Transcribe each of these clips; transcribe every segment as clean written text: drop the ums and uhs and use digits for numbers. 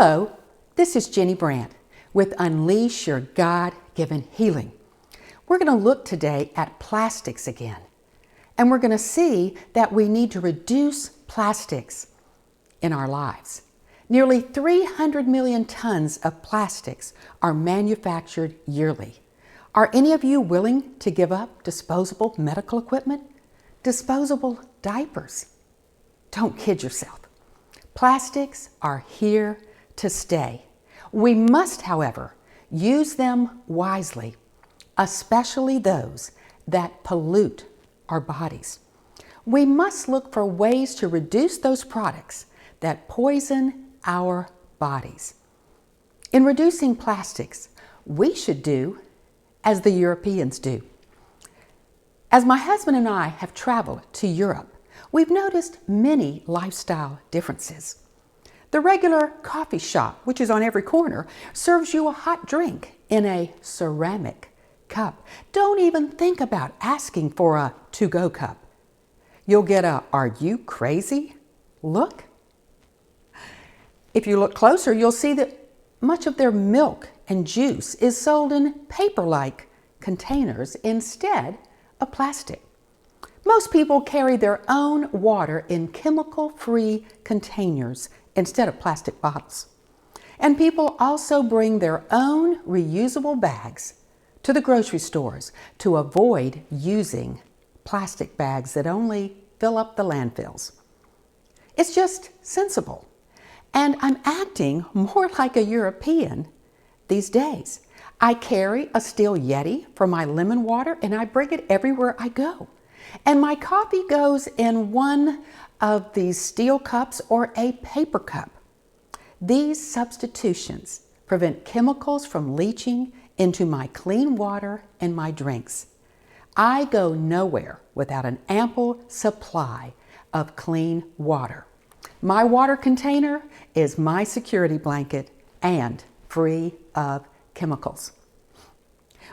Hello, this is Ginny Brant with Unleash Your God-Given Healing. We're going to look today at plastics again, and we're going to see that we need to reduce plastics in our lives. Nearly 300 million tons of plastics are manufactured yearly. Are any of you willing to give up disposable medical equipment? Disposable diapers? Don't kid yourself. Plastics are here to stay. We must, however, use them wisely, especially those that pollute our bodies. We must look for ways to reduce those products that poison our bodies. In reducing plastics, we should do as the Europeans do. As my husband and I have traveled to Europe, we've noticed many lifestyle differences. The regular coffee shop, which is on every corner, serves you a hot drink in a ceramic cup. Don't even think about asking for a to-go cup. You'll get a "Are you crazy?" look. If you look closer, you'll see that much of their milk and juice is sold in paper-like containers instead of plastic. Most people carry their own water in chemical-free containers instead of plastic bottles. And people also bring their own reusable bags to the grocery stores to avoid using plastic bags that only fill up the landfills. It's just sensible. And I'm acting more like a European these days. I carry a steel Yeti for my lemon water and I bring it everywhere I go. And my coffee goes in one of these steel cups or a paper cup. These substitutions prevent chemicals from leaching into my clean water and my drinks. I go nowhere without an ample supply of clean water. My water container is my security blanket and free of chemicals.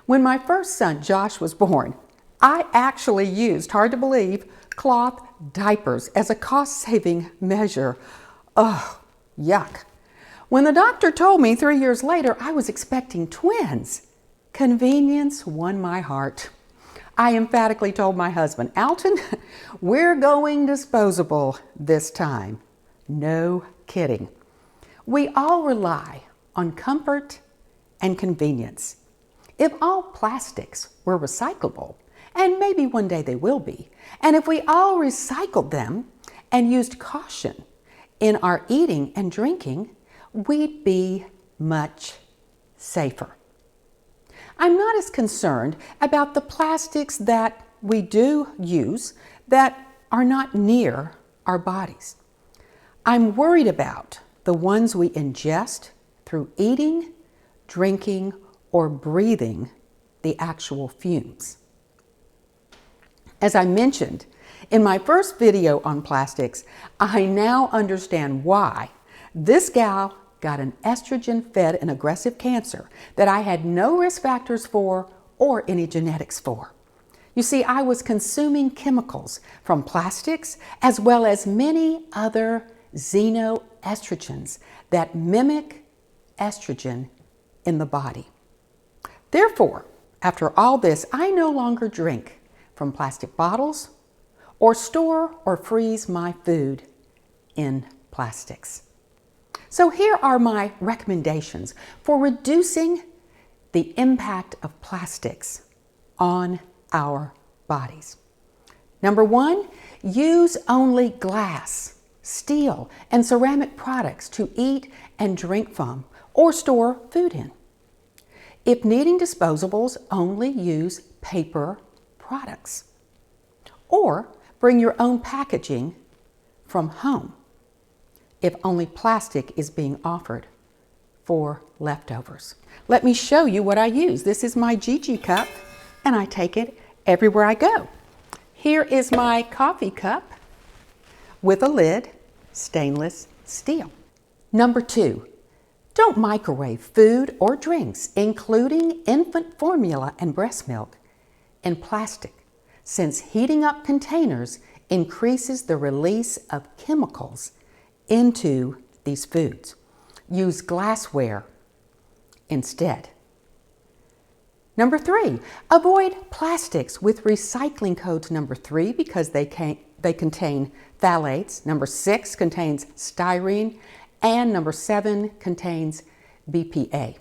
When my first son, Josh, was born, I actually used, hard to believe, cloth diapers as a cost-saving measure. Ugh, yuck. When the doctor told me 3 years later I was expecting twins, convenience won my heart. I emphatically told my husband, "Alton, we're going disposable this time." No kidding. We all rely on comfort and convenience. If all plastics were recyclable, and maybe one day they will be, and if we all recycled them and used caution in our eating and drinking, we'd be much safer. I'm not as concerned about the plastics that we do use that are not near our bodies. I'm worried about the ones we ingest through eating, drinking, or breathing the actual fumes. As I mentioned in my first video on plastics, I now understand why this gal got an estrogen-fed and aggressive cancer that I had no risk factors for or any genetics for. You see, I was consuming chemicals from plastics as well as many other xenoestrogens that mimic estrogen in the body. Therefore, after all this, I no longer drink from plastic bottles or store or freeze my food in plastics. So here are my recommendations for reducing the impact of plastics on our bodies. Number one, use only glass, steel, and ceramic products to eat and drink from or store food in. If needing disposables, only use paper products. Or bring your own packaging from home if only plastic is being offered for leftovers. Let me show you what I use. This is my Gigi cup and I take it everywhere I go. Here is my coffee cup with a lid, stainless steel. Number two, don't microwave food or drinks, including infant formula and breast milk, in plastic, since heating up containers increases the release of chemicals into these foods. use glassware instead. Number 3, avoid plastics with recycling codes number 3 because they contain phthalates. Number 6 contains styrene, and number 7 contains BPA.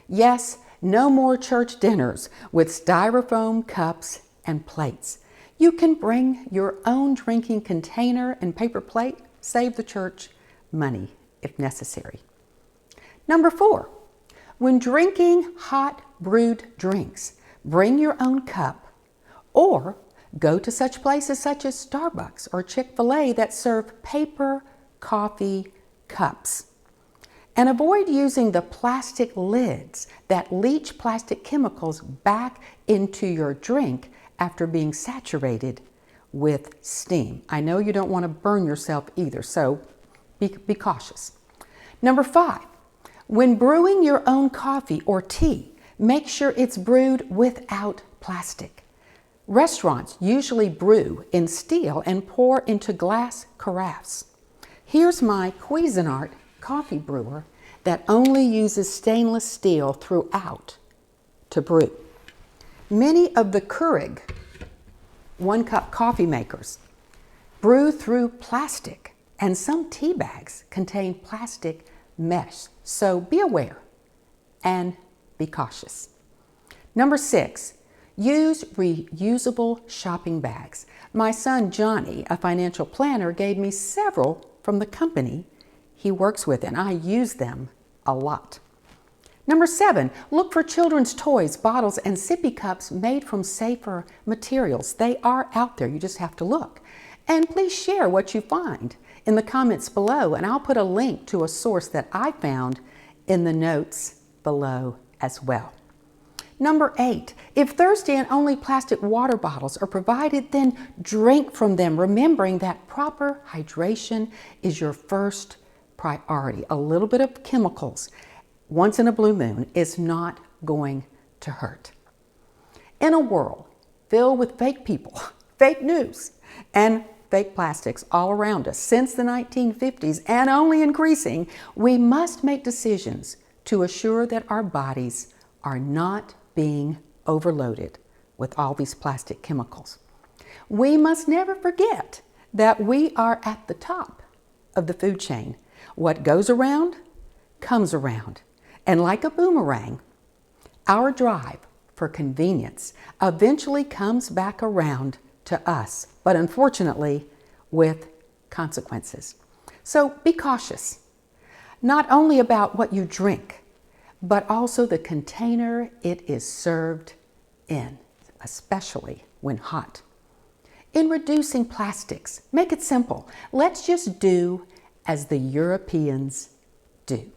Yes, no more church dinners with styrofoam cups and plates. You can bring your own drinking container and paper plate, save the church money if necessary. Number 4, when drinking hot brewed drinks, bring your own cup or go to such places such as Starbucks or Chick-fil-A that serve paper coffee cups. And avoid using the plastic lids that leach plastic chemicals back into your drink after being saturated with steam. I know you don't want to burn yourself either, so be cautious. Number 5, when brewing your own coffee or tea, make sure it's brewed without plastic. Restaurants usually brew in steel and pour into glass carafes. Here's my Cuisinart coffee brewer that only uses stainless steel throughout to brew. Many of the Keurig 1-cup coffee makers brew through plastic, and some tea bags contain plastic mesh. So be aware and be cautious. Number 6, use reusable shopping bags. My son Johnny, a financial planner, gave me several from the company he works with, and I use them a lot. Number 7, look for children's toys, bottles, and sippy cups made from safer materials. They are out there, you just have to look. And please share what you find in the comments below, and I'll put a link to a source that I found in the notes below as well. Number 8, if thirsty and only plastic water bottles are provided, then drink from them, remembering that proper hydration is your first priority. A little bit of chemicals once in a blue moon is not going to hurt. In a world filled with fake people, fake news, and fake plastics all around us since the 1950s and only increasing, we must make decisions to assure that our bodies are not being overloaded with all these plastic chemicals. We must never forget that we are at the top of the food chain. What goes around comes around. And like a boomerang, our drive for convenience eventually comes back around to us, but unfortunately with consequences. So be cautious, not only about what you drink, but also the container it is served in, especially when hot. In reducing plastics, make it simple. Let's just do as the Europeans do.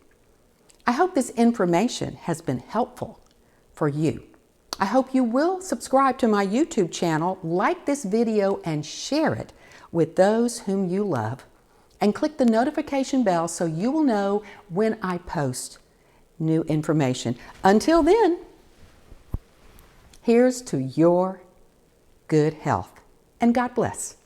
I hope this information has been helpful for you. I hope you will subscribe to my YouTube channel, like this video, and share it with those whom you love, and click the notification bell so you will know when I post new information. Until then, here's to your good health, and God bless.